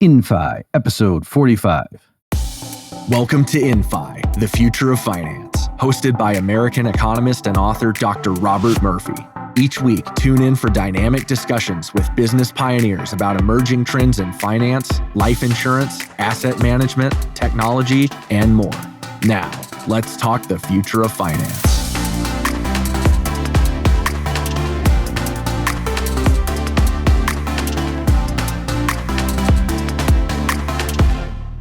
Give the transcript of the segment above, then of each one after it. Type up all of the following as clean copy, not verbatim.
InFi, episode 45. Welcome to InFi, the future of finance, hosted by American economist and author Dr. Robert Murphy. Each week, tune in for dynamic discussions with business pioneers about emerging trends in finance, life insurance, asset management, technology, and more. Now, let's talk the future of finance.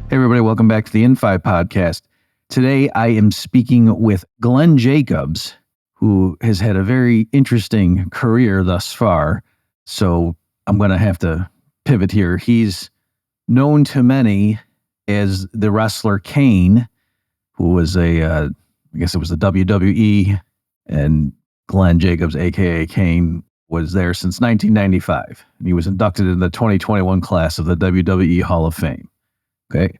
Hey everybody, welcome back to the InFi podcast. Today I am speaking with Glenn Jacobs, who has had a very interesting career thus far. So I'm going to have to pivot here. He's known to many as the wrestler Kane, who was I guess it was the WWE, and Glenn Jacobs, aka Kane, was there since 1995. And he was inducted in the 2021 class of the WWE Hall of Fame. Okay.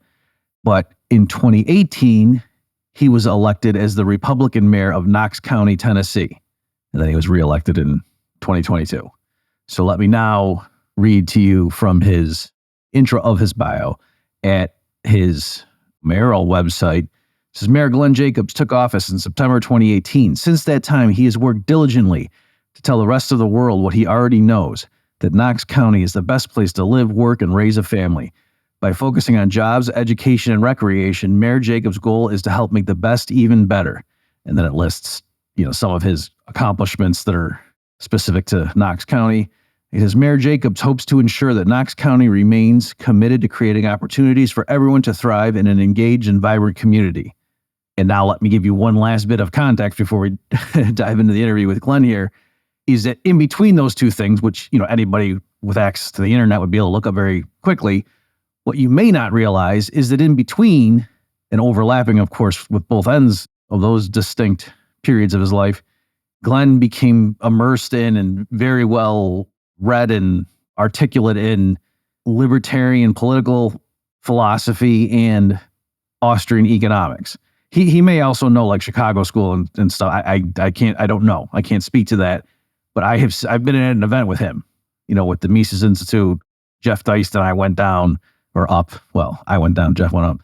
But in 2018, he was elected as the Republican mayor of Knox County, Tennessee. And then he was reelected in 2022. So let me now read to you from his intro of his bio at his mayoral website. It says, Mayor Glenn Jacobs took office in September 2018. Since that time, he has worked diligently to tell the rest of the world what he already knows, that Knox County is the best place to live, work, and raise a family. By focusing on jobs, education, and recreation, Mayor Jacobs' goal is to help make the best even better. And then it lists, some of his accomplishments that are specific to Knox County. It says, Mayor Jacobs hopes to ensure that Knox County remains committed to creating opportunities for everyone to thrive in an engaged and vibrant community. And now let me give you one last bit of context before we dive into the interview with Glenn here, is that in between those two things, which, anybody with access to the internet would be able to look up very quickly, what you may not realize is that in between and overlapping, of course, with both ends of those distinct periods of his life, Glenn became immersed in and very well read and articulate in libertarian political philosophy and Austrian economics. He may also know like Chicago school and stuff. I don't know. I can't speak to that, but I've been at an event with him, with the Mises Institute. Jeff Deist and I went down. Or up. Well, I went down, Jeff went up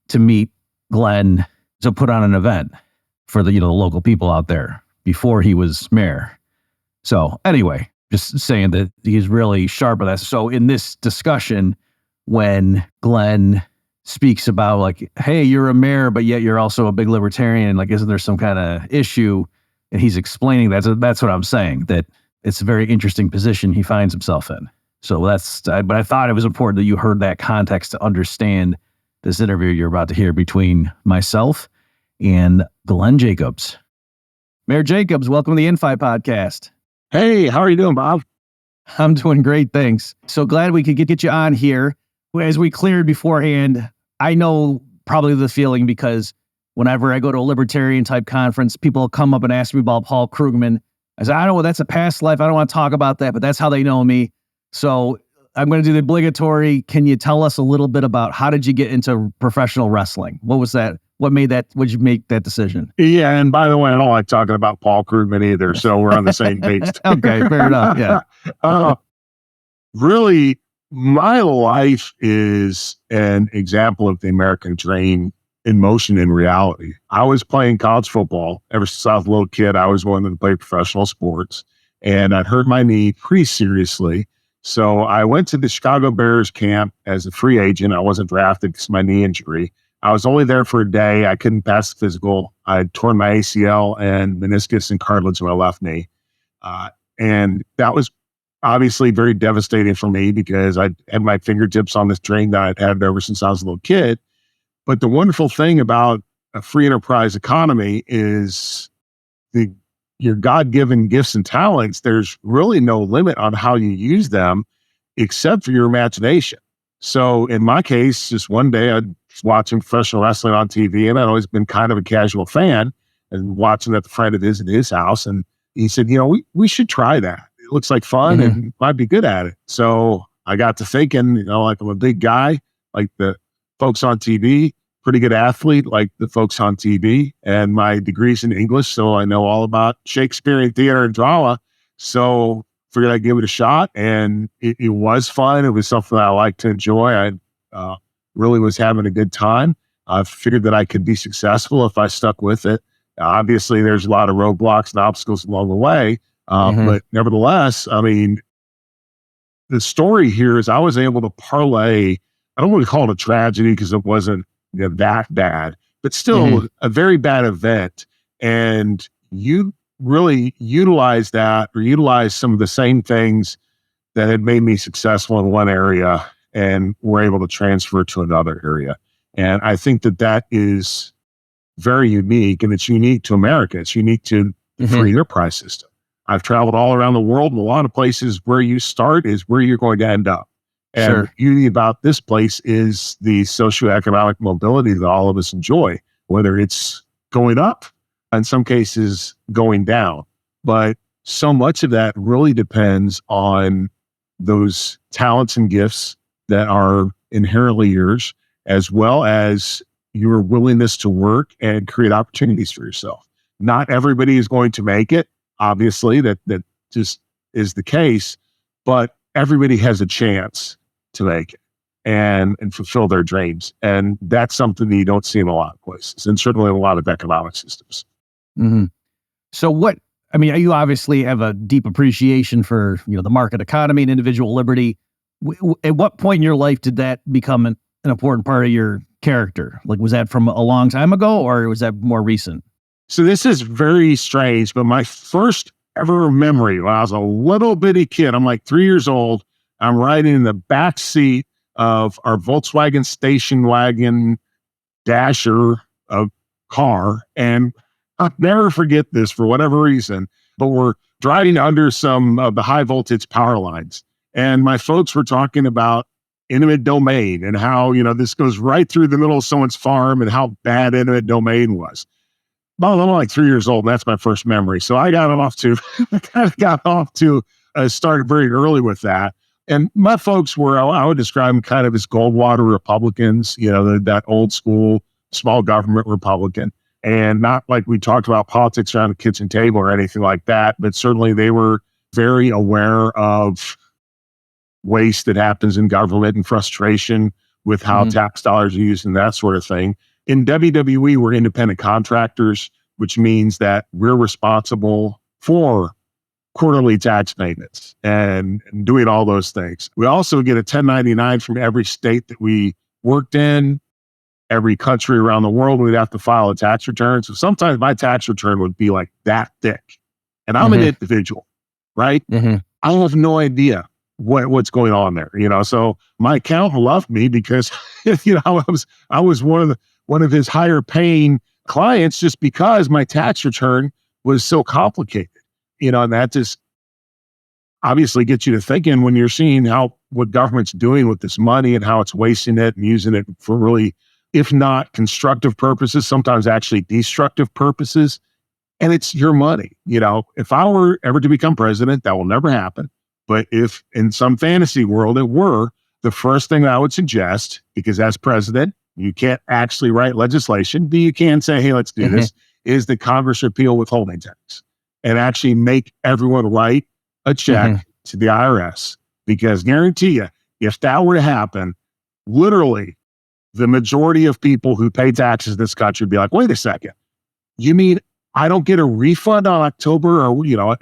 to meet Glenn to put on an event for the local people out there before he was mayor. So anyway, just saying that he's really sharp at that. So in this discussion, when Glenn speaks about like, hey, you're a mayor, but yet you're also a big libertarian, like, isn't there some kind of issue? And he's explaining that. So that's what I'm saying, that it's a very interesting position he finds himself in. So but I thought it was important that you heard that context to understand this interview you're about to hear between myself and Glenn Jacobs. Mayor Jacobs, welcome to the InFi podcast. Hey, how are you doing, Bob? I'm doing great, thanks. So glad we could get you on here. As we cleared beforehand, I know probably the feeling because whenever I go to a libertarian type conference, people come up and ask me about Paul Krugman. I say, I know that's a past life. I don't want to talk about that, but that's how they know me. So I'm going to do the obligatory. Can you tell us a little bit about how did you get into professional wrestling? What was that? What did you make that decision? Yeah. And by the way, I don't like talking about Paul Krugman either. So we're on the same page. Okay. Fair enough. Yeah. Really, my life is an example of the American dream in motion in reality. I was playing college football ever since I was a little kid. I always wanted to play professional sports, and I'd hurt my knee pretty seriously. So I went to the Chicago Bears camp as a free agent. I wasn't drafted because of my knee injury. I was only there for a day. I couldn't pass the physical. I had torn my ACL and meniscus and cartilage in my left knee. And that was obviously very devastating for me because I had my fingertips on this dream that I'd had ever since I was a little kid. But the wonderful thing about a free enterprise economy is your God-given gifts and talents, there's really no limit on how you use them except for your imagination. So in my case, just one day I was watching professional wrestling on TV, and I'd always been kind of a casual fan and watching at the friend of his house. And he said, we should try that. It looks like fun and might be good at it. So I got to thinking, like I'm a big guy, like the folks on TV, pretty good athlete like the folks on TV, and my degree's in English, so I know all about Shakespearean theater and drama. So figured I'd give it a shot, and it was fun. It was something that I like to enjoy. I really was having a good time. I figured that I could be successful if I stuck with it. Obviously, there's a lot of roadblocks and obstacles along the way. But nevertheless, I mean, the story here is I was able to parlay, I don't want to call it a tragedy because it wasn't that bad, but still a very bad event. And you really utilize that or utilize some of the same things that had made me successful in one area and were able to transfer to another area. And I think that that is very unique, and it's unique to America. It's unique to the free enterprise system. I've traveled all around the world, and a lot of places where you start is where you're going to end up. And the beauty about this place is the socioeconomic mobility that all of us enjoy, whether it's going up, in some cases going down. But so much of that really depends on those talents and gifts that are inherently yours, as well as your willingness to work and create opportunities for yourself. Not everybody is going to make it. Obviously, that just is the case, but everybody has a chance to make it and fulfill their dreams. And that's something that you don't see in a lot of places, and certainly in a lot of economic systems. So you obviously have a deep appreciation for, the market economy and individual liberty. At what point in your life did that become an important part of your character? Like, was that from a long time ago, or was that more recent? So this is very strange, but my first ever memory when I was a little bitty kid, I'm like 3 years old, I'm riding in the back seat of our Volkswagen station wagon dasher of car. And I'll never forget this for whatever reason, but we're driving under some of the high voltage power lines. And my folks were talking about eminent domain and how, this goes right through the middle of someone's farm and how bad eminent domain was. Well, I'm like 3 years old, and that's my first memory. So I got off to started very early with that. And my folks were, I would describe them kind of as Goldwater Republicans, that old school small government Republican. And not like we talked about politics around the kitchen table or anything like that, but certainly they were very aware of waste that happens in government and frustration with how tax dollars are used and that sort of thing. In WWE, we're independent contractors, which means that we're responsible for quarterly tax payments and doing all those things. We also get a 1099 from every state that we worked in, every country around the world. We'd have to file a tax return. So sometimes my tax return would be like that thick. And I'm an individual, right? I have no idea what's going on there, So my accountant loved me because, I was one of his higher paying clients just because my tax return was so complicated, and that just obviously gets you to thinking when you're seeing what government's doing with this money and how it's wasting it and using it for really, if not constructive purposes, sometimes actually destructive purposes. And it's your money. If I were ever to become president, that will never happen. But if in some fantasy world it were, the first thing I would suggest, because as president, you can't actually write legislation, but you can say, hey, let's do this, is that Congress repeal withholding tax and actually make everyone write a check to the IRS. Because guarantee you, if that were to happen, literally the majority of people who pay taxes in this country would be like, wait a second, you mean I don't get a refund on October or,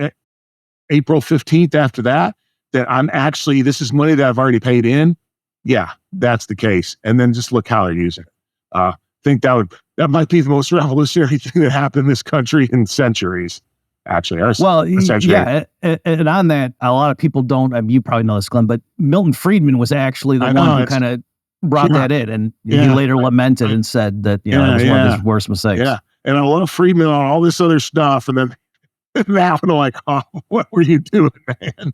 April 15th after that I'm actually, this is money that I've already paid in? Yeah, that's the case. And then just look how they're using it. I think that might be the most revolutionary thing that happened in this country in centuries, actually. Yeah. And on that, a lot of people don't, you probably know this, Glenn, but Milton Friedman was actually the one who kind of brought that in. And he later lamented and said that, it was one of his worst mistakes. Yeah. And I love Friedman on all this other stuff. And then now I'm like, oh, what were you doing, man?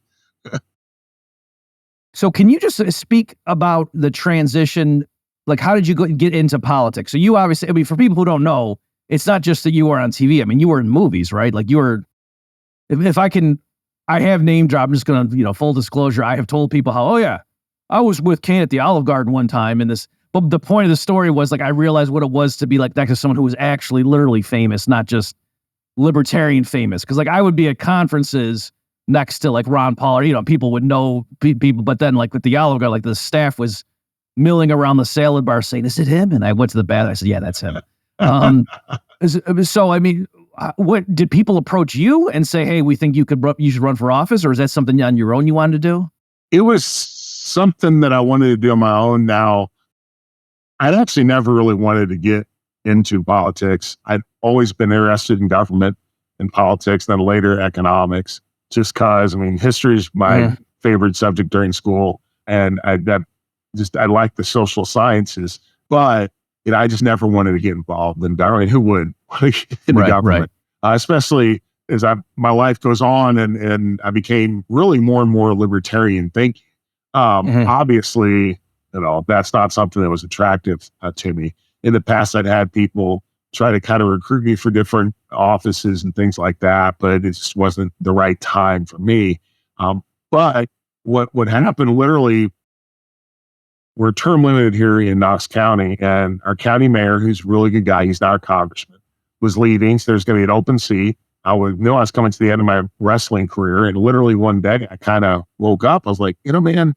So can you just speak about the transition? Like, how did you get into politics? So you obviously, for people who don't know, it's not just that you were on TV. You were in movies, right? Like you were, I have name drop. I'm just going to, full disclosure. I have told people how, I was with Kane at the Olive Garden one time but the point of the story was like, I realized what it was to be like next to someone who was actually literally famous, not just libertarian famous. Cause like I would be at conferences next to like Ron Paul, or, people would know people, but then like with the Olive Garden, like the staff was milling around the salad bar saying, "Is it him?" And I went to the bathroom. I said, "Yeah, that's him." So I mean, what did people approach you and say, "Hey, we think you should run for office," or is that something on your own you wanted to do? It was something that I wanted to do on my own. Now, I'd actually never really wanted to get into politics. I'd always been interested in government and politics, then later economics, just because, I mean, history is my favorite subject during school. And I like the social sciences, but I just never wanted to get involved in government. Who would in the government? Especially as my life goes on and I became really more and more libertarian thinking. Obviously, that's not something that was attractive to me. In the past, I'd had people try to kind of recruit me for different offices and things like that, but it just wasn't the right time for me. But what happened literally, we're term limited here in Knox County, and our county mayor, who's a really good guy, he's not a congressman, was leaving. So there's going to be an open seat. I knew I was coming to the end of my wrestling career. And literally one day I kind of woke up. I was like, man,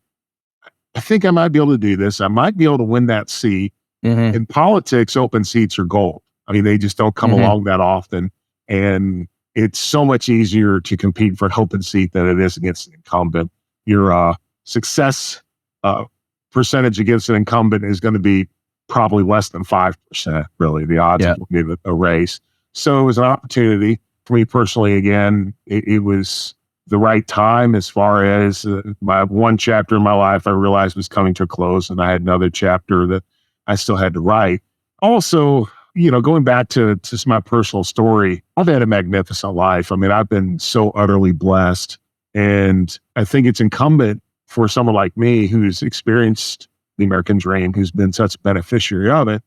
I think I might be able to do this. I might be able to win that seat. In politics, open seats are gold. I mean, they just don't come along that often. And it's so much easier to compete for an open seat than it is against an incumbent. Your success percentage against an incumbent is going to be probably less than 5%, really, the odds of winning a race. So it was an opportunity for me personally. Again, it was the right time as far as my one chapter in my life I realized was coming to a close, and I had another chapter that I still had to write. Also, going back to just my personal story, I've had a magnificent life. I mean, I've been so utterly blessed, and I think it's incumbent for someone like me who's experienced the American dream, who's been such a beneficiary of it.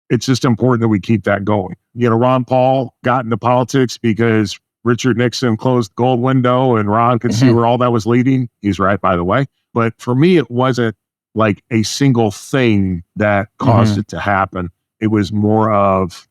It's just important that we keep that going. Ron Paul got into politics because Richard Nixon closed the gold window and Ron could see where all that was leading. He's right, by the way. But for me, it wasn't like a single thing that caused it to happen. It was more of,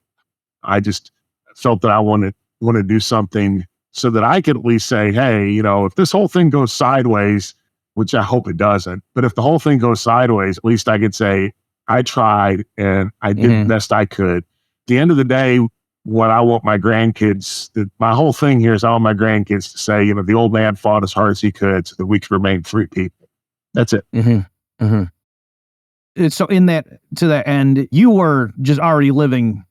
I just felt that I wanted to do something so that I could at least say, hey, if this whole thing goes sideways, which I hope it doesn't, but if the whole thing goes sideways, at least I could say, I tried and I did the best I could. At the end of the day, what I want my grandkids, my whole thing here is I want my grandkids to say, the old man fought as hard as he could so that we could remain free people. That's it. So to that end, you were just already living,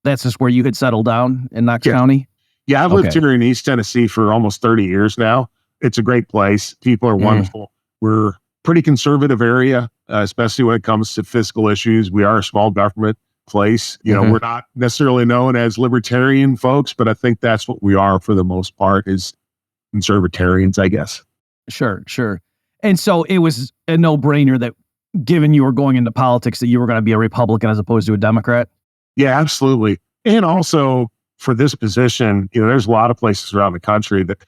that's just where you had settled down in Knox County? Yeah, I've lived here in East Tennessee for almost 30 years now. It's a great place. People are wonderful. We're a pretty conservative area, especially when it comes to fiscal issues. We are a small government place. We're not necessarily known as libertarian folks, but I think that's what we are for the most part, is conservatarians, I guess. Sure. And so it was a no-brainer that, given you were going into politics, that you were going to be a Republican as opposed to a Democrat? Yeah, absolutely. And also for this position, there's a lot of places around the country that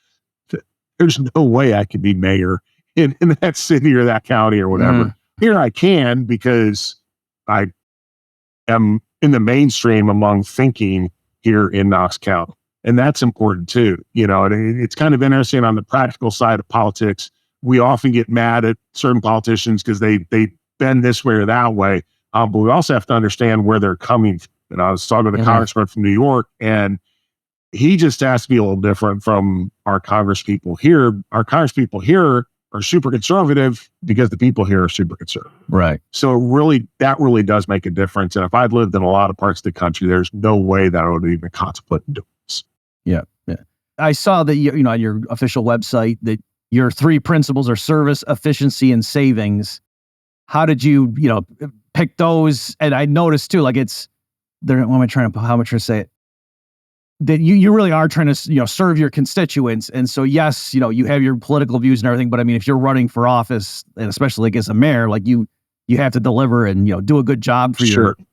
there's no way I could be mayor in that city or that county or whatever. Here I can because I am in the mainstream among thinking here in Knox County. And that's important too. It's kind of interesting on the practical side of politics. We often get mad at certain politicians because they bend this way or that way. But we also have to understand where they're coming from. And I was talking to the congressman from New York, and he just has to be a little different from our Congress people here. Our Congress people here are super conservative because the people here are super conservative. Right. So that really does make a difference. And if I'd lived in a lot of parts of the country, there's no way that I would even contemplate doing this. Yeah. I saw that on your official website that your 3 principles are service, efficiency, and savings. How did you, pick those? And I noticed too, like how am I trying to say it? That you really are trying to, serve your constituents. And so, yes, you have your political views and everything, but I mean, if you're running for office, and especially as a mayor, like you have to deliver and, do a good job for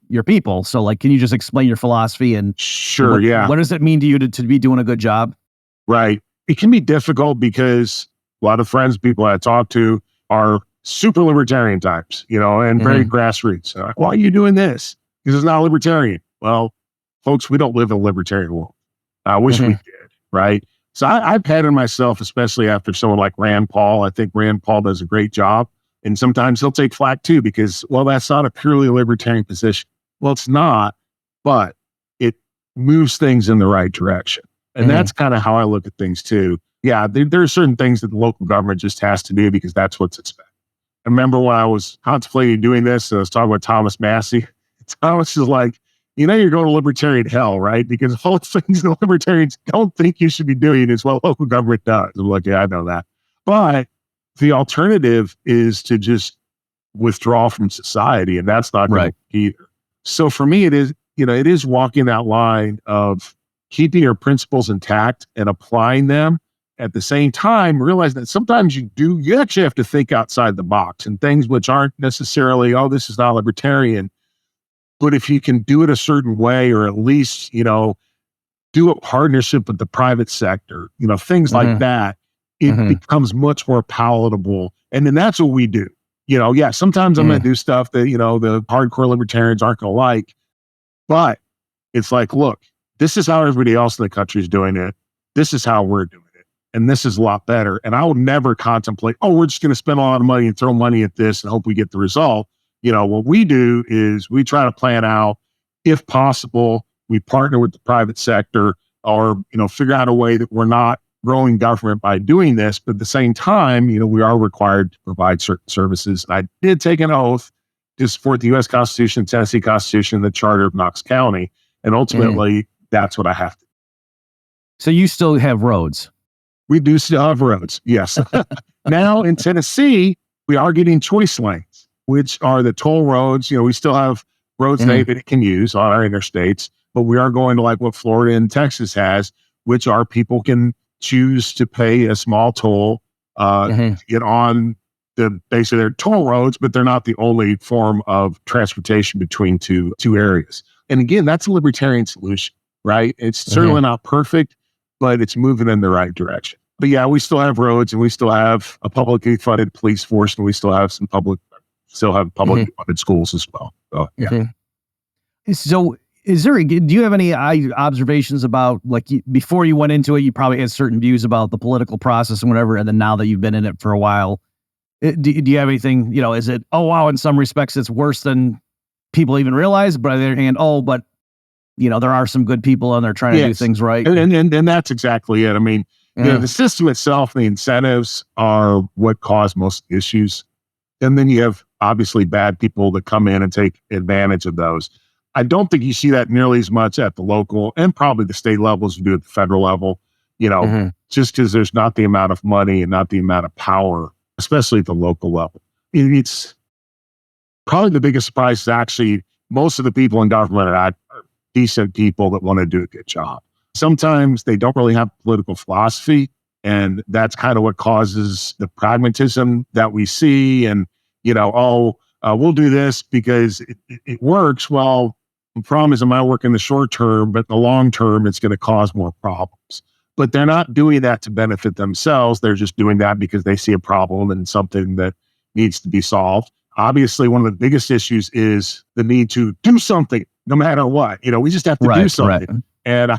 your people. So like, can you just explain your philosophy and what does it mean to you to be doing a good job? Right. It can be difficult because a lot of people I talk to are super libertarian types, and very grassroots. Like, why are you doing this? Because it's not libertarian. Well, folks, we don't live in a libertarian world. I wish we did, right? So I've had in myself, especially after someone like Rand Paul. I think Rand Paul does a great job And sometimes he'll take flack too, because, well, that's not a purely libertarian position. Well, it's not, but it moves things in the right direction. And that's kind of how I look at things too. Yeah, there are certain things that the local government just has to do because that's what's expected. I remember when I was contemplating doing this, I was talking with Thomas Massey. Thomas is like, you're going to libertarian hell, right? Because all the things the libertarians don't think you should be doing is what local government does. I'm like, yeah, I know that. But the alternative is to just withdraw from society, and that's not going to work either. So for me, it is walking that line of keeping your principles intact and applying them. At the same time, realize that sometimes you actually have to think outside the box and things which aren't necessarily, oh, this is not libertarian. But if you can do it a certain way, or at least, do a partnership with the private sector, things like that, it becomes much more palatable. And then that's what we do. Sometimes I'm going to do stuff that, the hardcore libertarians aren't going to like. But it's like, look, this is how everybody else in the country is doing it. This is how we're doing it. And this is a lot better. And I will never contemplate, oh, we're just going to spend a lot of money and throw money at this and hope we get the result. What we do is we try to plan out, if possible, we partner with the private sector, or, figure out a way that we're not growing government by doing this. But at the same time, we are required to provide certain services. And I did take an oath to support the U.S. Constitution, Tennessee Constitution, and the Charter of Knox County. And ultimately, that's what I have to do. So you still have roads? We do still have roads, yes. Now in Tennessee, we are getting choice lanes, which are the toll roads. We still have roads that anybody can use on our interstates, but we are going to like what Florida and Texas has, which are people can choose to pay a small toll to get on the base of their toll roads, but they're not the only form of transportation between two areas. And again, that's a libertarian solution, right? It's certainly not perfect, but it's moving in the right direction. But yeah, we still have roads, and we still have a publicly funded police force, and we still have publicly funded schools as well. So, yeah. So do you have any observations about, like, before you went into it, you probably had certain views about the political process and whatever, and then now that you've been in it for a while, do you have anything, is it, oh, wow, in some respects it's worse than people even realize, but on the other hand, but there are some good people and they're trying to do things right. And that's exactly it. I mean, the system itself, the incentives are what cause most issues. And then you have obviously bad people that come in and take advantage of those. I don't think you see that nearly as much at the local and probably the state level as you do at the federal level, just because there's not the amount of money and not the amount of power, especially at the local level. It's probably the biggest surprise is actually most of the people in government are decent people that want to do a good job. Sometimes they don't really have political philosophy, and that's kind of what causes the pragmatism that we see. And, we'll do this because it works. Well, the problem is it might work in the short term, but in the long term, it's going to cause more problems. But they're not doing that to benefit themselves. They're just doing that because they see a problem and something that needs to be solved. Obviously, one of the biggest issues is the need to do something no matter what. We just have to do something. Right. And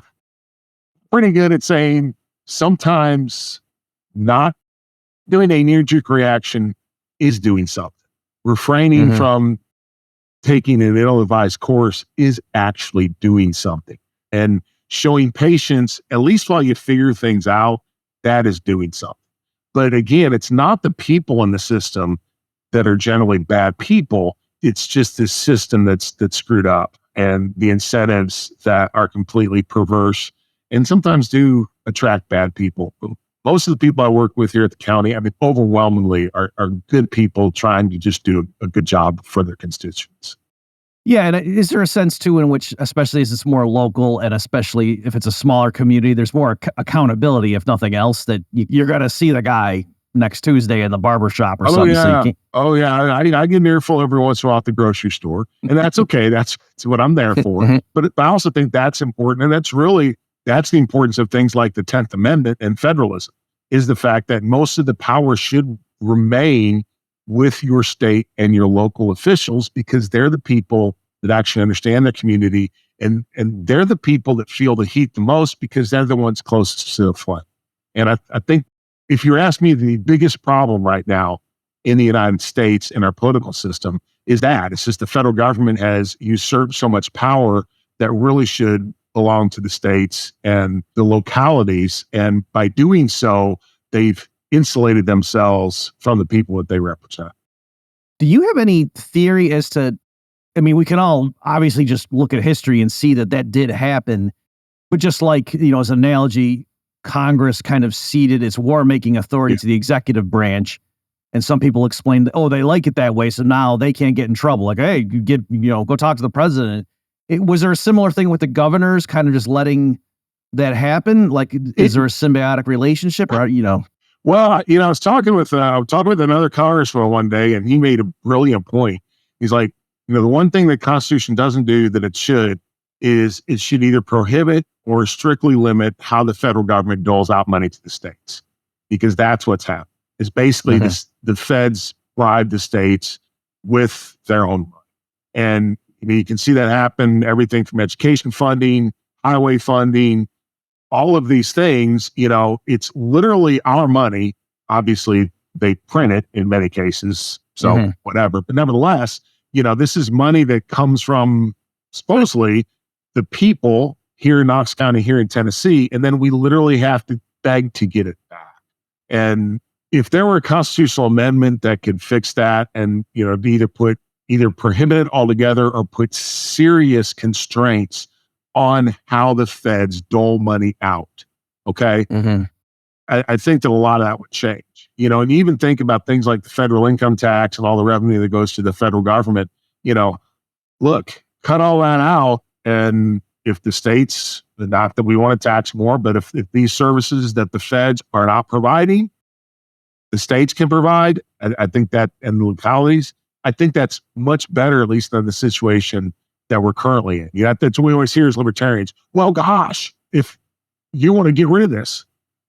pretty good at saying sometimes not doing a knee-jerk reaction is doing something. Refraining from taking an ill-advised course is actually doing something. And showing patience, at least while you figure things out, that is doing something. But again, it's not the people in the system that are generally bad people. It's just this system that's screwed up, and the incentives that are completely perverse and sometimes do attract bad people. Most of the people I work with here at the county, overwhelmingly are good people trying to just do a good job for their constituents. Yeah, and is there a sense too in which, especially as it's more local, and especially if it's a smaller community, there's more accountability, if nothing else, that you're going to see the guy next Tuesday in the barbershop or something. Yeah. I get an earful every once in a while at the grocery store, and that's okay. That's what I'm there for. But I also think that's important, and that's the importance of things like the 10th Amendment and federalism, is the fact that most of the power should remain with your state and your local officials, because they're the people that actually understand their community, and they're the people that feel the heat the most because they're the ones closest to the flame. And I think if you ask me, the biggest problem right now in the United States in our political system is that it's just the federal government has usurped so much power that really should belong to the states and the localities. And by doing so, they've insulated themselves from the people that they represent. Do you have any theory as to, I mean, we can all obviously just look at history and see that that did happen, but just like, as an analogy, Congress kind of ceded its war-making authority to the executive branch. And some people explain that, they like it that way, so now they can't get in trouble. Like, hey, go talk to the president. Was there a similar thing with the governors, kind of just letting that happen? Like, is there a symbiotic relationship, or Well, I was talking with another congressman one day, and he made a brilliant point. He's like, the one thing the Constitution doesn't do that it should is it should either prohibit or strictly limit how the federal government doles out money to the states, because that's what's happened. It's basically the feds bribe the states with their own money. And you can see that happen, everything from education funding, highway funding, all of these things, it's literally our money. Obviously, they print it in many cases, so whatever. But nevertheless, this is money that comes from supposedly the people here in Knox County, here in Tennessee, and then we literally have to beg to get it back. And if there were a constitutional amendment that could fix that and, either prohibit it altogether or put serious constraints on how the feds dole money out, okay? I think that a lot of that would change, and even think about things like the federal income tax and all the revenue that goes to the federal government, look, cut all that out. And if the states, not that we want to tax more, but if these services that the feds are not providing, the states can provide, I think that, and the localities, I think that's much better, at least than the situation that we're currently in. That's what we always hear as libertarians. Well, gosh, if you want to get rid of this,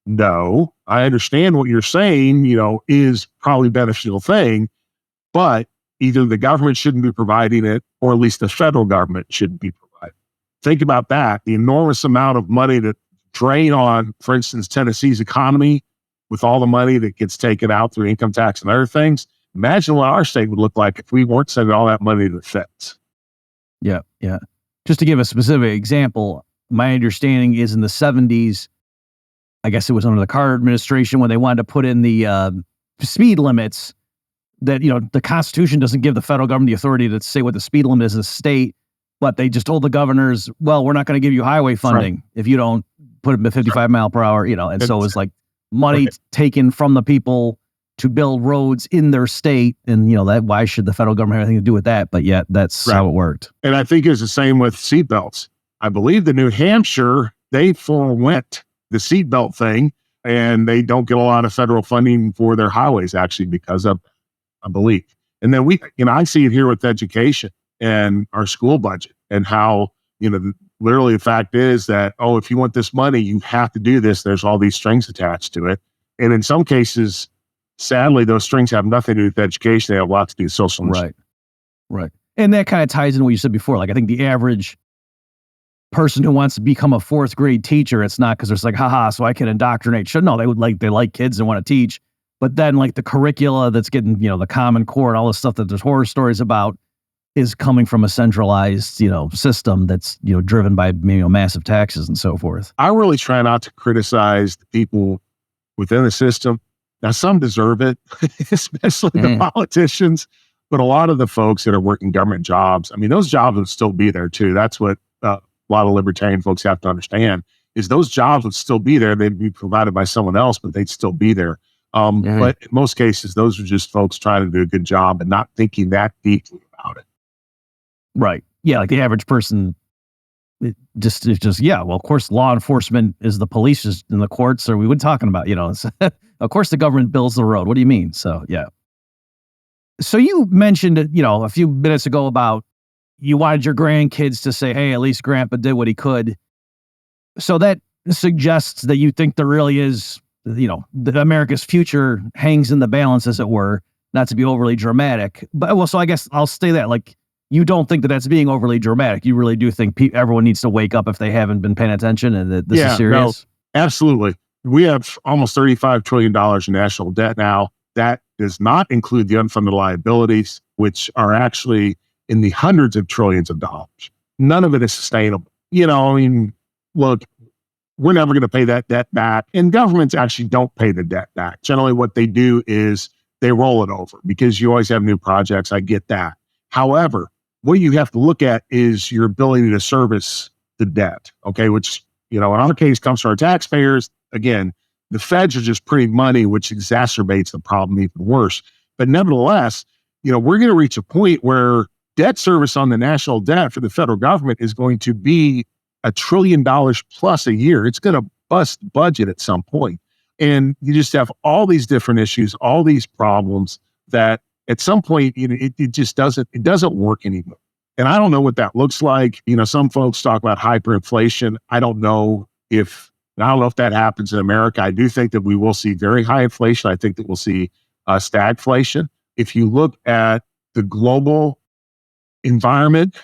no, I understand what you're saying, is probably a beneficial thing, but either the government shouldn't be providing it, or at least the federal government shouldn't be providing. Think about that, the enormous amount of money that drain on, for instance, Tennessee's economy with all the money that gets taken out through income tax and other things. Imagine what our state would look like if we weren't sending all that money to the feds. Yeah. Just to give a specific example, my understanding is in the 70s, I guess it was under the Carter administration, when they wanted to put in the speed limits, that, the Constitution doesn't give the federal government the authority to say what the speed limit is in the state, but they just told the governors, well, we're not going to give you highway funding if you don't put them at 55 mile per hour, and so it was like money taken from the people to build roads in their state. And, that why should the federal government have anything to do with that? But yet that's how it worked. And I think it's the same with seatbelts. I believe the New Hampshire, they forewent the seatbelt thing, and they don't get a lot of federal funding for their highways actually because of, I believe. And then I see it here with education and our school budget, and how, literally the fact is that, if you want this money, you have to do this. There's all these strings attached to it. And in some cases, sadly, those strings have nothing to do with education. They have a lot to do with social issues. Right. And that kind of ties in what you said before. Like, I think the average person who wants to become a fourth grade teacher, it's not because it's like, so I can indoctrinate. No, they like kids and want to teach. But then like the curricula that's getting, the Common Core and all the stuff that there's horror stories about is coming from a centralized, system that's, driven by, massive taxes and so forth. I really try not to criticize the people within the system. Now, some deserve it, especially the politicians, but a lot of the folks that are working government jobs, those jobs would still be there too. That's what a lot of libertarian folks have to understand, is those jobs would still be there. They'd be provided by someone else, but they'd still be there. But in most cases, those are just folks trying to do a good job and not thinking that deeply about it. Right. Yeah, like the average person, it's just well, of course, law enforcement is the police in the courts, or we would talking about, of course the government builds the road. What do you mean? So, yeah. So you mentioned, a few minutes ago about you wanted your grandkids to say, hey, at least Grandpa did what he could. So that suggests that you think there really is, that America's future hangs in the balance, as it were, not to be overly dramatic. But so I guess I'll say that, like, you don't think that that's being overly dramatic. You really do think everyone needs to wake up if they haven't been paying attention, and that this is serious? No, absolutely. We have almost $35 trillion in national debt now. That does not include the unfunded liabilities, which are actually in the hundreds of trillions of dollars. None of it is sustainable. Look, we're never going to pay that debt back. And governments actually don't pay the debt back. Generally, what they do is they roll it over because you always have new projects. I get that. However, what you have to look at is your ability to service the debt, okay, which, in our case, comes from our taxpayers. Again, the feds are just printing money, which exacerbates the problem even worse. But nevertheless, we're going to reach a point where debt service on the national debt for the federal government is going to be $1 trillion plus a year. It's going to bust budget at some point. And you just have all these different issues, all these problems that at some point, it just doesn't work anymore. And I don't know what that looks like. Some folks talk about hyperinflation. I don't know if that happens in America. I do think that we will see very high inflation. I think that we'll see stagflation. If you look at the global environment,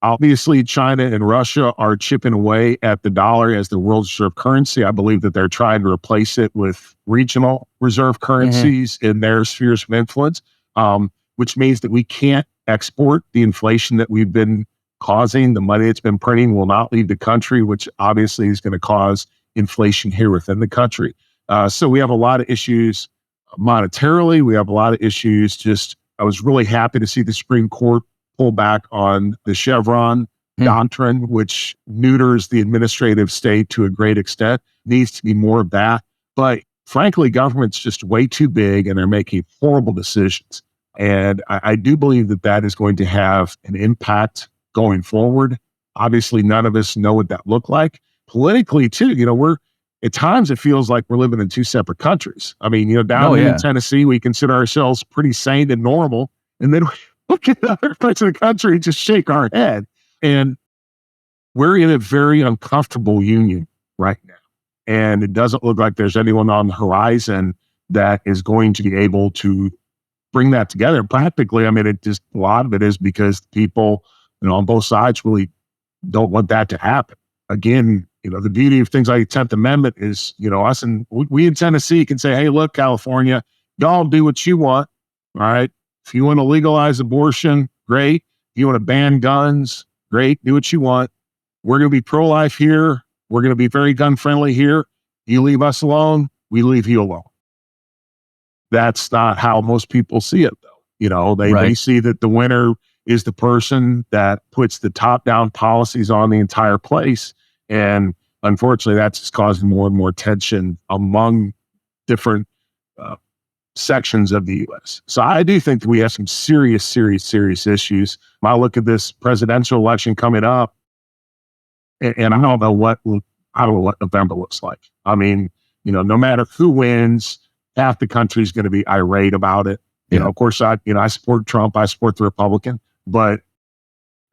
obviously China and Russia are chipping away at the dollar as the world reserve currency. I believe that they're trying to replace it with regional reserve currencies in their spheres of influence, which means that we can't export the inflation that we've been causing. The money that's been printing will not leave the country, which obviously is going to cause inflation here within the country. So we have a lot of issues monetarily. We have a lot of issues. I was really happy to see the Supreme Court pull back on the Chevron doctrine, which neuters the administrative state to a great extent. Needs to be more of that. But frankly, government's just way too big and they're making horrible decisions. And I do believe that is going to have an impact going forward. Obviously, none of us know what that looked like. Politically, too, at times it feels like we're living in two separate countries. Down in Tennessee, we consider ourselves pretty sane and normal. And then we look at other parts of the country and just shake our head. And we're in a very uncomfortable union right now. And it doesn't look like there's anyone on the horizon that is going to be able to bring that together. Practically, a lot of it is because people, on both sides really don't want that to happen. Again, the beauty of things like the 10th Amendment is, us and we in Tennessee can say, hey, look, California, y'all do what you want. All right. If you want to legalize abortion, great. If you want to ban guns, great. Do what you want. We're going to be pro-life here. We're going to be very gun friendly here. You leave us alone, we leave you alone. That's not how most people see it, though. They see that the winner is the person that puts the top-down policies on the entire place. And unfortunately, that's just causing more and more tension among different sections of the U.S. So I do think that we have some serious issues. When I look at this presidential election coming up, and I don't know what November looks like. No matter who wins, half the country is going to be irate about it. Of course, I support Trump. I support the Republican, but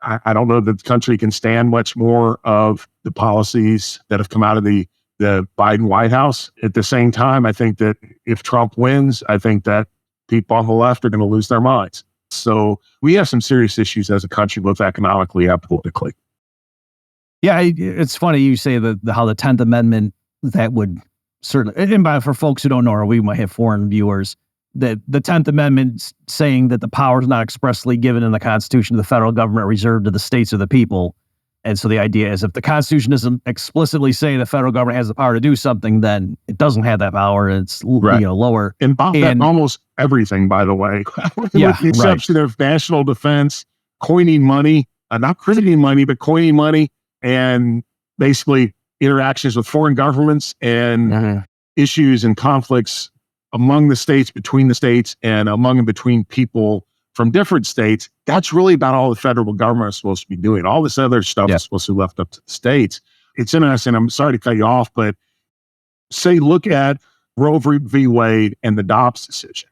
I don't know that the country can stand much more of the policies that have come out of the Biden White House. At the same time, I think that if Trump wins, I think that people on the left are going to lose their minds. So we have some serious issues as a country, both economically and politically. Yeah, it's funny you say how the 10th Amendment, that would certainly, and for folks who don't know, or we might have foreign viewers, that the 10th Amendment saying that the power is not expressly given in the Constitution to the federal government reserved to the states or the people. And so the idea is if the Constitution doesn't explicitly say the federal government has the power to do something, then it doesn't have that power. And it's lower. And that almost everything, by the way, with the exception of national defense, coining money, not printing money, but coining money, and basically interactions with foreign governments and issues and conflicts among the states, between the states, and among and between people from different states. That's really about all the federal government is supposed to be doing. All this other stuff is supposed to be left up to the states. It's interesting. I'm sorry to cut you off, but look at Roe v. Wade and the Dobbs decision.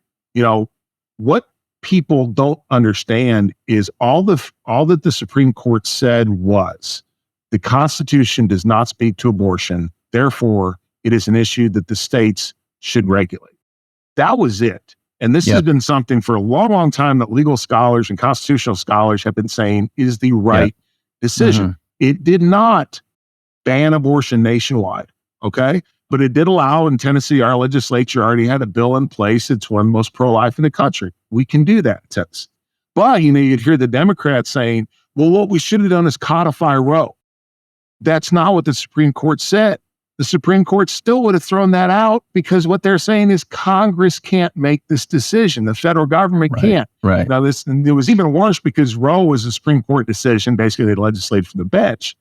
What people don't understand is all that the Supreme Court said was the Constitution does not speak to abortion. Therefore, it is an issue that the states should regulate. That was it. And this has been something for a long, long time that legal scholars and constitutional scholars have been saying is the right decision. It did not ban abortion nationwide. Okay. But it did allow in Tennessee, our legislature already had a bill in place. It's one of the most pro-life in the country. We can do that in Tennessee. But, you'd hear the Democrats saying, well, what we should have done is codify Roe. That's not what the Supreme Court said. The Supreme Court still would have thrown that out because what they're saying is Congress can't make this decision. The federal government can't. Right. Now, it was even worse because Roe was a Supreme Court decision. Basically, they legislated from the bench.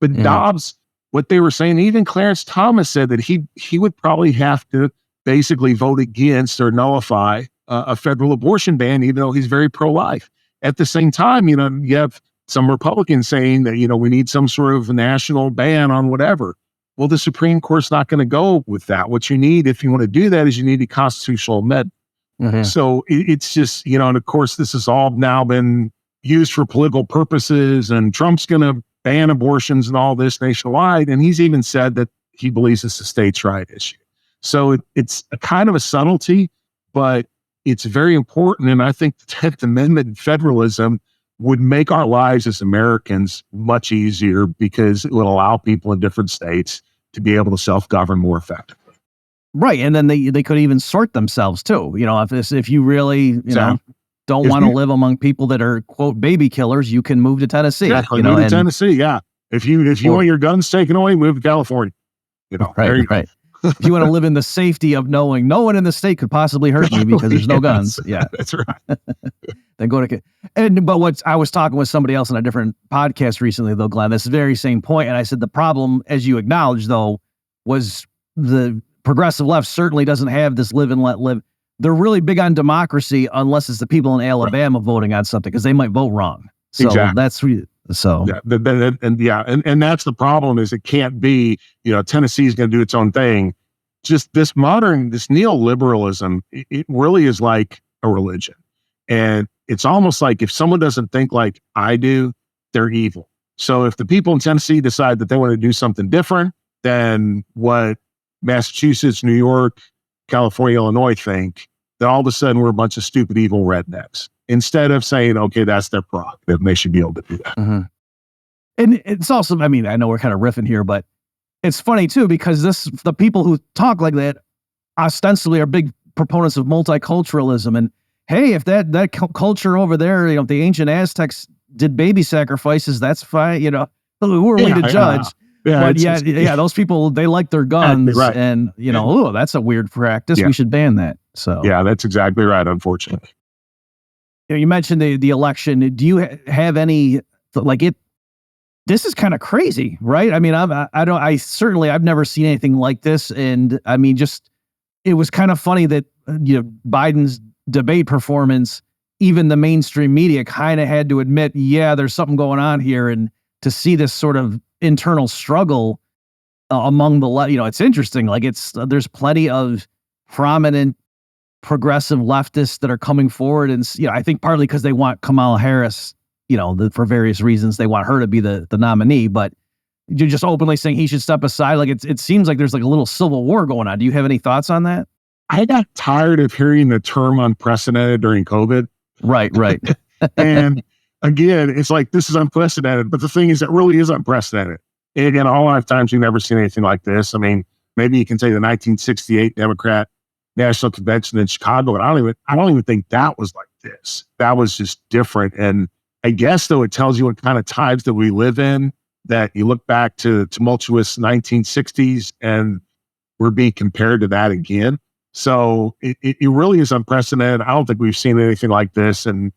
But Dobbs, what they were saying, even Clarence Thomas said that he would probably have to basically vote against or nullify a federal abortion ban, even though he's very pro-life. At the same time, you have some Republicans saying that, we need some sort of national ban on whatever. Well, the Supreme Court's not going to go with that. What you need, if you want to do that, is you need a constitutional amendment. So it's just, and of course, this has all now been used for political purposes, and Trump's going to ban abortions and all this nationwide. And he's even said that he believes it's a states' right issue. So it's a kind of a subtlety, but it's very important. And I think the 10th Amendment and federalism would make our lives as Americans much easier because it would allow people in different states to be able to self-govern more effectively. Right. And then they could even sort themselves too. If you really, don't want to live among people that are, quote, baby killers, you can move to Tennessee. Exactly. Move to Tennessee. Yeah. If you want your guns taken away, move to California. Right. If you want to live in the safety of knowing no one in the state could possibly hurt me because there's no guns. Yeah, that's right. Then go to but I was talking with somebody else on a different podcast recently, though, Glenn, this very same point, and I said the problem, as you acknowledged, though, was the progressive left certainly doesn't have this live and let live. They're really big on democracy unless it's the people in Alabama voting on something because they might vote wrong. So that's so. Yeah, and that's the problem is it can't be, Tennessee's going to do its own thing. Just this neoliberalism, it really is like a religion. And it's almost like if someone doesn't think like I do, they're evil. So if the people in Tennessee decide that they want to do something different than what Massachusetts, New York, California, Illinois think, then all of a sudden we're a bunch of stupid, evil rednecks. Instead of saying, okay, that's their prerogative and they should be able to do that. And it's also, I know we're kind of riffing here, but it's funny too, because the people who talk like that ostensibly are big proponents of multiculturalism. And hey, if that culture over there, if the ancient Aztecs did baby sacrifices, that's fine. Who are we to judge? But those people, they like their guns, right. And that's a weird practice. We should ban that. So yeah, that's exactly right. Unfortunately, you mentioned the election. Do you have any This is kind of crazy, right? I've never seen anything like this, and it was kind of funny that Biden's debate performance, even the mainstream media kind of had to admit, there's something going on here, and to see this sort of internal struggle among the it's interesting. There's plenty of prominent progressive leftists that are coming forward, and I think partly because they want Kamala Harris, for various reasons they want her to be the nominee, but you're just openly saying he should step aside. It seems like there's a little civil war going on. Do you have any thoughts on that? I got tired of hearing the term unprecedented during COVID. Right. And again, it's like, this is unprecedented, but the thing is, it really is unprecedented. And again, all lifetimes, you've never seen anything like this. Maybe you can say the 1968 Democrat National Convention in Chicago, but I don't even think that was like this. That was just different. And I guess, though, it tells you what kind of times that we live in, that you look back to tumultuous 1960s and we're being compared to that again. So it really is unprecedented. I don't think we've seen anything like this in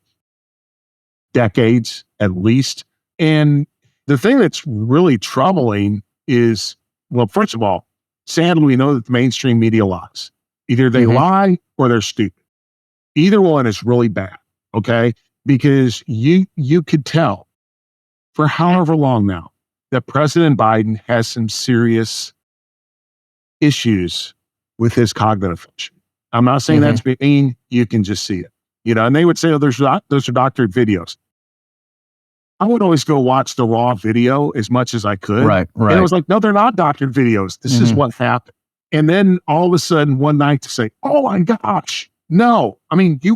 decades, at least. And the thing that's really troubling is, well, first of all, sadly, we know that the mainstream media lies. Either they lie or they're stupid. Either one is really bad, okay? Because you could tell for however long now that President Biden has some serious issues with his cognitive function. I'm not saying that's mean. You can just see it, and they would say, oh, those are doctored videos. I would always go watch the raw video as much as I could. Right. And it was like, no, they're not doctored videos. This is what happened. And then all of a sudden one night to say, oh my gosh, no.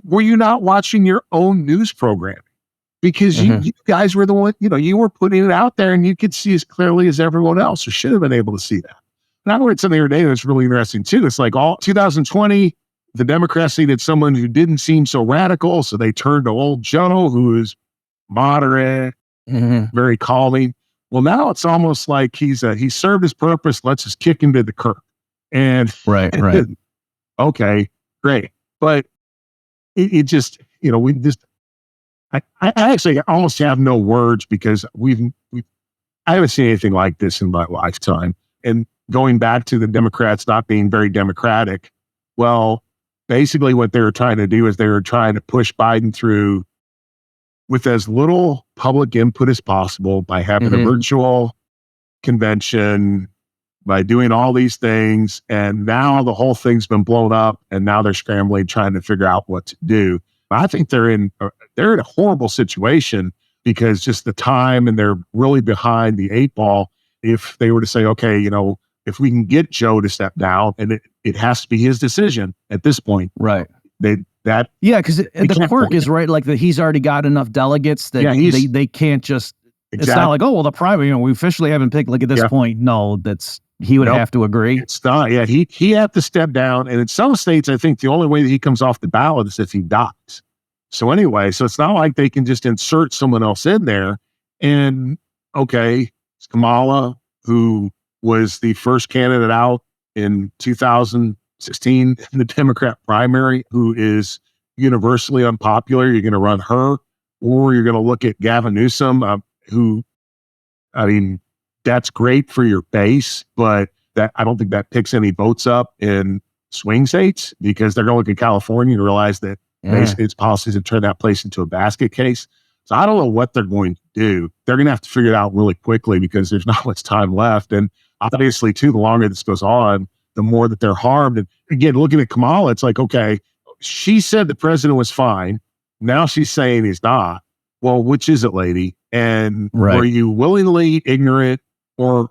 Were you not watching your own news programming? Because you guys were the one, you were putting it out there and you could see as clearly as everyone else, or should have been able to see that. And I read something the other day that's really interesting too. It's like all 2020, the Democrats needed someone who didn't seem so radical. So they turned to old Joe, who is moderate, very calming. Well, now it's almost like he's served his purpose. Let's just kick him to the curb. And right. Okay, great. But it just, I actually almost have no words because I haven't seen anything like this in my lifetime. And going back to the Democrats not being very democratic, well, basically what they were trying to do is they were trying to push Biden through with as little public input as possible by having a virtual convention, by doing all these things. And now the whole thing's been blown up and now they're scrambling, trying to figure out what to do. I think they're in a horrible situation because just the time, and they're really behind the eight ball. If they were to say, okay, if we can get Joe to step down, and it has to be his decision at this point. Right. Because the quirk is right, like that he's already got enough delegates that they can't just, it's not like, oh, well, the primary, we officially haven't picked, like at this point, no, he would have to agree. It's not, he had to step down. And in some states, I think the only way that he comes off the ballot is if he dies. So anyway, it's not like they can just insert someone else in there. And okay, it's Kamala, who was the first candidate out in 2016 in the Democrat primary, who is universally unpopular. You're going to run her, or you're going to look at Gavin Newsom, that's great for your base, but I don't think that picks any votes up in swing states, because they're going to look at California and realize that basically its policies have turned that place into a basket case. So I don't know what they're going to do. They're going to have to figure it out really quickly because there's not much time left. And obviously, too, the longer this goes on, the more that they're harmed. And again, looking at Kamala, it's like, okay, she said the president was fine. Now she's saying he's not. Well, which is it, lady? And were you willingly ignorant, or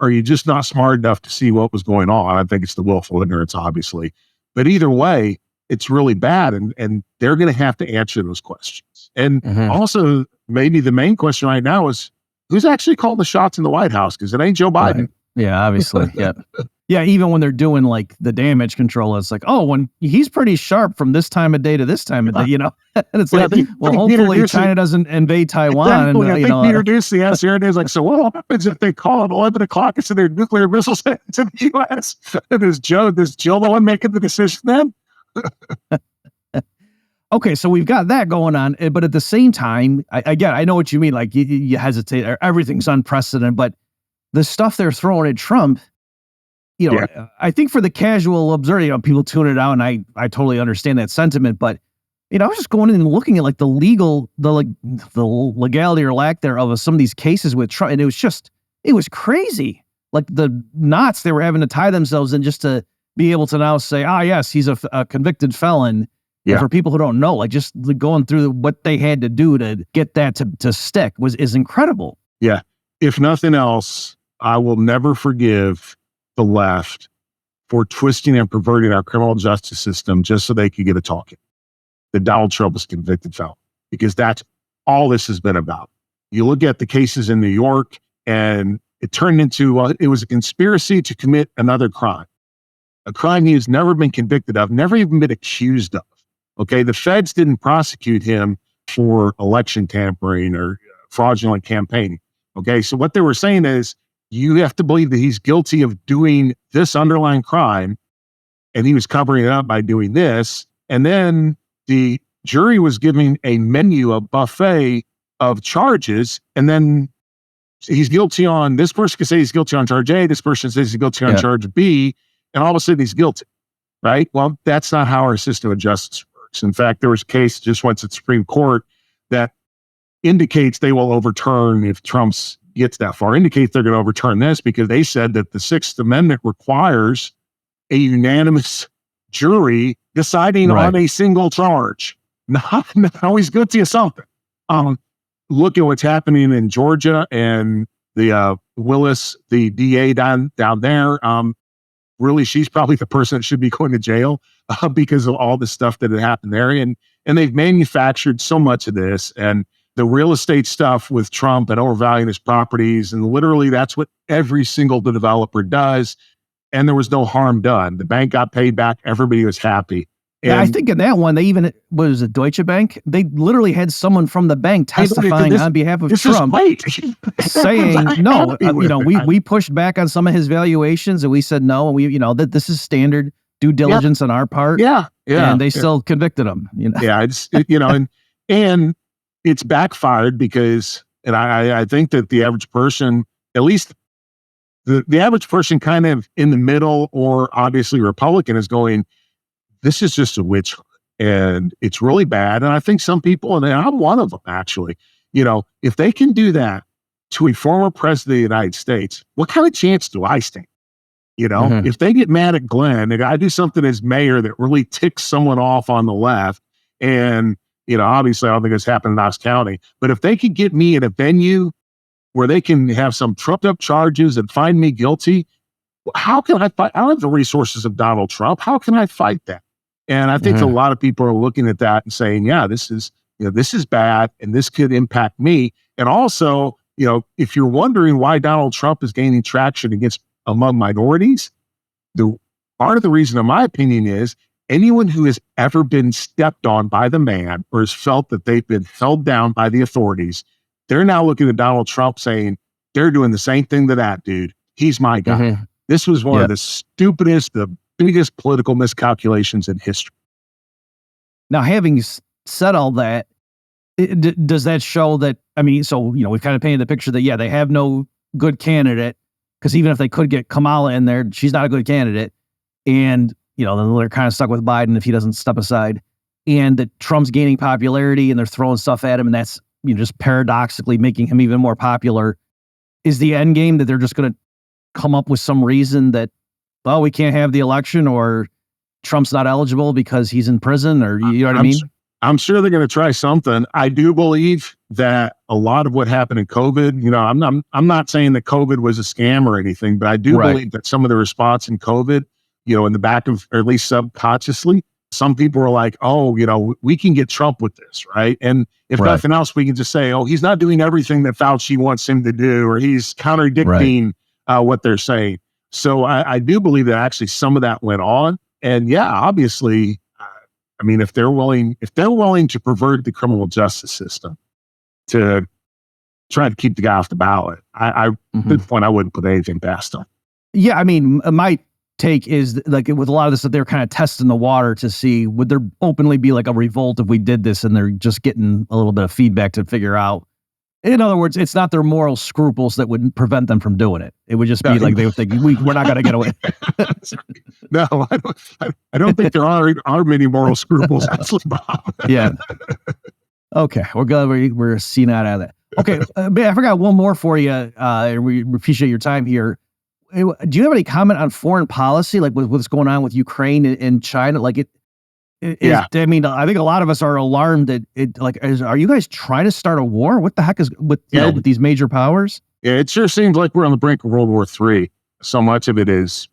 are you just not smart enough to see what was going on? I think it's the willful ignorance, obviously. But either way, it's really bad. And they're going to have to answer those questions. And also, maybe the main question right now is, who's actually calling the shots in the White House? Because it ain't Joe Biden. Right. Yeah, obviously. Yeah, even when they're doing like the damage control, it's like, oh, when he's pretty sharp from this time of day to this time of day, and it's like, well, hopefully China doesn't invade Taiwan. Exactly. And, I think Peter Doocy asked here and is like, so what happens if they call at 11 o'clock and send their nuclear missiles to the U.S.? And is Joe the one making the decision then? Okay, so we've got that going on, but at the same time, I know what you mean. Like you hesitate, everything's unprecedented, but the stuff they're throwing at Trump, I think for the casual observer, people tune it out, and I totally understand that sentiment. But I was just going in and looking at like the legality or lack thereof of some of these cases with Trump, and it was crazy. Like the knots they were having to tie themselves in just to be able to now say, yes, he's a convicted felon. Yeah. For people who don't know, like just going through what they had to do to get that to stick is incredible. Yeah. If nothing else, I will never forgive the left for twisting and perverting our criminal justice system just so they could get a talking. That Donald Trump was convicted felon, because that's all this has been about. You look at the cases in New York, and it turned into, it was a conspiracy to commit another crime, a crime he has never been convicted of, never even been accused of. Okay, the feds didn't prosecute him for election tampering or fraudulent campaigning. Okay, so what they were saying is, you have to believe that he's guilty of doing this underlying crime, and he was covering it up by doing this. And then the jury was giving a menu, a buffet of charges, and then he's guilty on, this person can say he's guilty on charge A, this person says he's guilty on charge B, and all of a sudden he's guilty, right? Well, that's not how our system of justice works. In fact, there was a case just once at the Supreme Court that indicates they will overturn, if Trump's gets that far, indicates they're going to overturn this, because they said that the Sixth Amendment requires a unanimous jury deciding on a single charge. Not always guilty of something. Look at what's happening in Georgia and the Willis, the DA down there. Really, she's probably the person that should be going to jail because of all the stuff that had happened there. And they've manufactured so much of this, and the real estate stuff with Trump and overvaluing his properties. And literally that's what every single developer does. and there was no harm done. The bank got paid back. Everybody was happy. Yeah, I think in that one, they even, was it Deutsche Bank? They literally had someone from the bank testifying on behalf of Trump saying, no, we pushed back on some of his valuations and we said no, and that this is standard due diligence on our part. Yeah. And they still convicted him. Yeah, and it's backfired because, and I think that the average person, at least the average person kind of in the middle or obviously Republican, is going, this is just a witch hunt and it's really bad. And I think some people, and I'm one of them actually, if they can do that to a former president of the United States, what kind of chance do I stand? If they get mad at Glenn, and I do something as mayor that really ticks someone off on the left, and, obviously I don't think it's happened in Knox County, but if they could get me in a venue where they can have some trumped up charges and find me guilty, how can I fight? I don't have the resources of Donald Trump. How can I fight that? And I think a lot of people are looking at that and saying, yeah, this is bad and this could impact me. And also, if you're wondering why Donald Trump is gaining traction among minorities, part of the reason, in my opinion, is anyone who has ever been stepped on by the man or has felt that they've been held down by the authorities, they're now looking at Donald Trump saying, they're doing the same thing to that dude. He's my guy. This was one of the stupidest, the biggest political miscalculations in history. Now, having said all that, does that show that, we've kind of painted the picture that, they have no good candidate, because even if they could get Kamala in there, she's not a good candidate. And, then they're kind of stuck with Biden if he doesn't step aside. And that Trump's gaining popularity and they're throwing stuff at him, and that's, just paradoxically making him even more popular. Is the end game that they're just going to come up with some reason that, we can't have the election, or Trump's not eligible because he's in prison, or you know what I mean? I'm sure they're going to try something. I do believe that a lot of what happened in COVID, I'm not saying that COVID was a scam or anything, but I do believe that some of the response in COVID, in the back of, or at least subconsciously, some people were like, we can get Trump with this, right? And if nothing else, we can just say, he's not doing everything that Fauci wants him to do, or he's contradicting what they're saying. So I do believe that actually some of that went on. And obviously, if they're willing to pervert the criminal justice system to try to keep the guy off the ballot, at this point, I wouldn't put anything past them. Yeah, my take is, like, with a lot of this, that they're kind of testing the water to see, would there openly be like a revolt if we did this, and they're just getting a little bit of feedback to figure out. In other words, it's not their moral scruples that would prevent them from doing it. It would just be like they would think, we're not going to get away. No, I don't think there are many moral scruples, actually, Bob. Yeah. Okay, we're glad we're seeing out of that. Okay, I forgot one more for you, and we appreciate your time here. Do you have any comment on foreign policy, like with what's going on with Ukraine and China? Like I think a lot of us are alarmed that are you guys trying to start a war? What the heck is with these major powers? Yeah, it sure seems like we're on the brink of World War III. So much of it is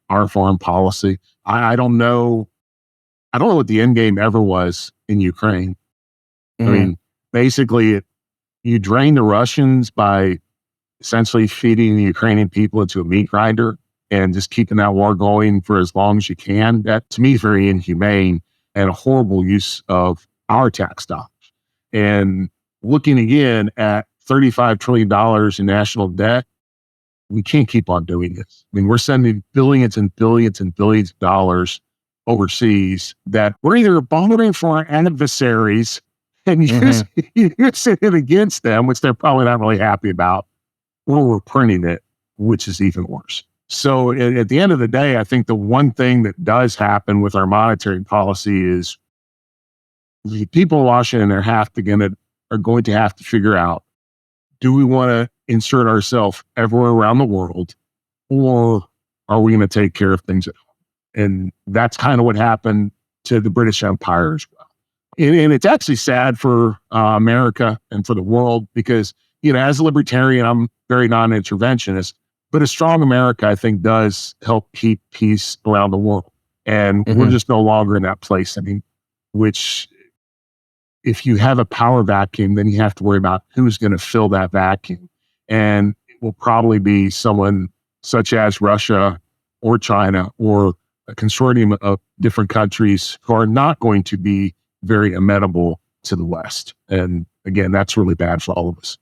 our foreign policy. I don't know what the end game ever was in Ukraine. Basically, you drain the Russians by essentially feeding the Ukrainian people into a meat grinder and just keeping that war going for as long as you can. That, to me, is very inhumane and a horrible use of our tax dollars. And looking again at $35 trillion in national debt, we can't keep on doing this. We're sending billions and billions and billions of dollars overseas that we're either borrowing for our adversaries and you're sitting against them, which they're probably not really happy about, or we're printing it, which is even worse. So at the end of the day, I think the one thing that does happen with our monetary policy is the people in Washington are going to have to figure out, do we want to insert ourselves everywhere around the world, or are we going to take care of things at home? And that's kind of what happened to the British Empire as well. And it's actually sad for America and for the world because, as a libertarian, I'm very non-interventionist. But a strong America, I think, does help keep peace around the world. And we're just no longer in that place. Which, if you have a power vacuum, then you have to worry about who's going to fill that vacuum. And it will probably be someone such as Russia or China or a consortium of different countries who are not going to be very amenable to the West. And again, that's really bad for all of us.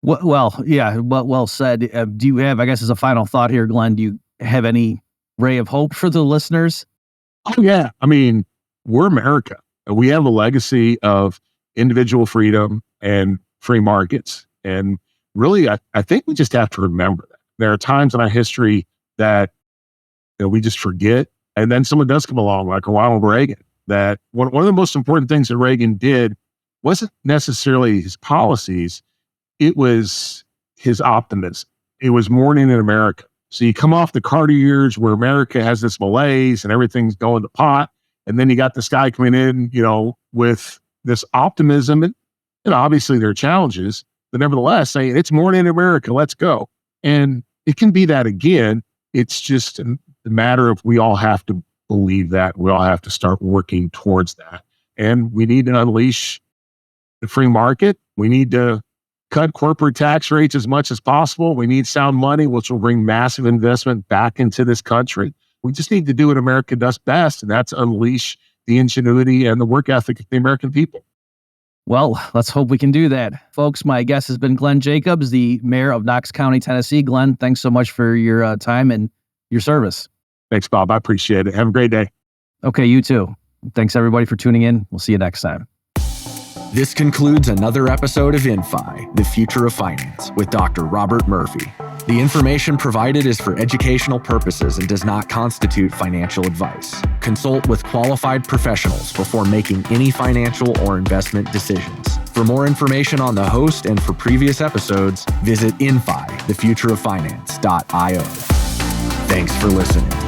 Well, said. Do you have, I guess as a final thought here, Glenn, do you have any ray of hope for the listeners? Oh, yeah. I mean, we're America. We have a legacy of individual freedom and free markets. And really, I think we just have to remember that. There are times in our history that we just forget. And then someone does come along, like Ronald Reagan, that one of the most important things that Reagan did wasn't necessarily his policies. It was his optimism. It was morning in America. So you come off the Carter years where America has this malaise and everything's going to pot. And then you got this guy coming in, with this optimism. And obviously there are challenges, but nevertheless saying it's morning in America, let's go. And it can be that again. It's just a matter of we all have to believe that. We all have to start working towards that. And we need to unleash the free market. We need to cut corporate tax rates as much as possible. We need sound money, which will bring massive investment back into this country. We just need to do what America does best, and that's unleash the ingenuity and the work ethic of the American people. Well, let's hope we can do that. Folks, my guest has been Glenn Jacobs, the mayor of Knox County, Tennessee. Glenn, thanks so much for your time and your service. Thanks, Bob. I appreciate it. Have a great day. Okay, you too. Thanks, everybody, for tuning in. We'll see you next time. This concludes another episode of InFi, The Future of Finance, with Dr. Robert Murphy. The information provided is for educational purposes and does not constitute financial advice. Consult with qualified professionals before making any financial or investment decisions. For more information on the host and for previous episodes, visit infi, thefutureoffinance.io. Thanks for listening.